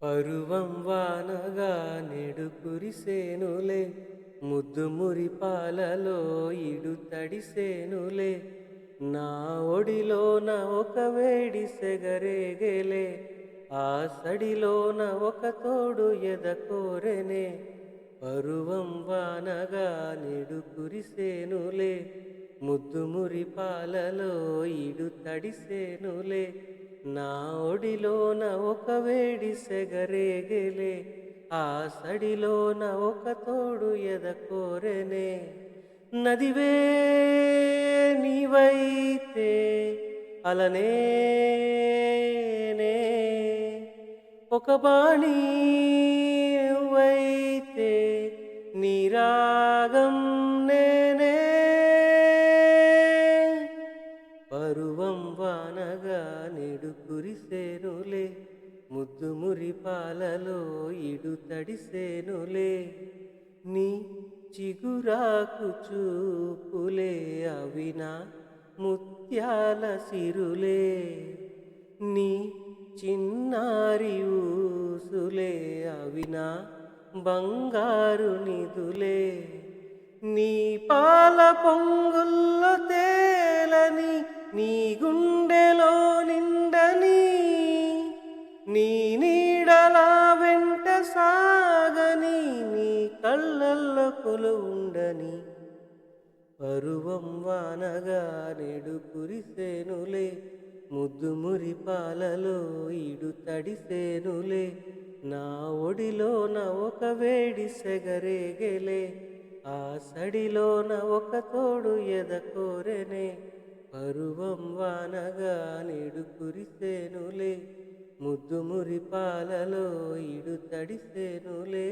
పరువం వానగా నేడు కురిసేనులే, ముద్దు మురిపాలలో ఇడు తడిసేనులే. నా ఒడిలోన ఒక వేడి సెగరేగేలే, ఆ సడిలోన ఒక తోడు ఎదకోరెనే. పరువం వానగా నేడు కురిసేనులే, ముద్దు మురిపాలలో ఇడు తడిసేనులే. నా ఒడిలోన ఒక వేడి సెగరేగేలే, ఆ సడిలోన ఒక తోడు ఎదకోరెనే. నదివే నీవైతే అలనే నే, ఒక బాణీ నువ్వైతే నీ రాగం నేనే. పరువం వానగా నేడు కురిసేనులే, ముద్దు మురిపాలలో ఇడు తడిసేనులే. నీ చిగురాకు చూపులే అవినా ముత్యాల సిరులే, నీ చిన్నారి ఊసులే అవినా బంగారు నిధులే. నీ పాల పొంగుల్లో తేలని, నీ గుండెలో నిండని, నీ నీడలా వెంట సాగని, నీ కళ్ళల్లో కొలువుండని. పరువం వానగా నేడు కురిసేనులే, ముద్దు మురిపాలలో ఇడు తడిసేనులే. నా ఒడిలోన ఒక వేడి సెగరేగేలే, ఆ సడిలోన ఒక తోడు ఎదకోరెనే. పరువం వానగా నేడు కురిసేనులే, ముద్దు మురిపాలలో ఇడు తడిసేనులే.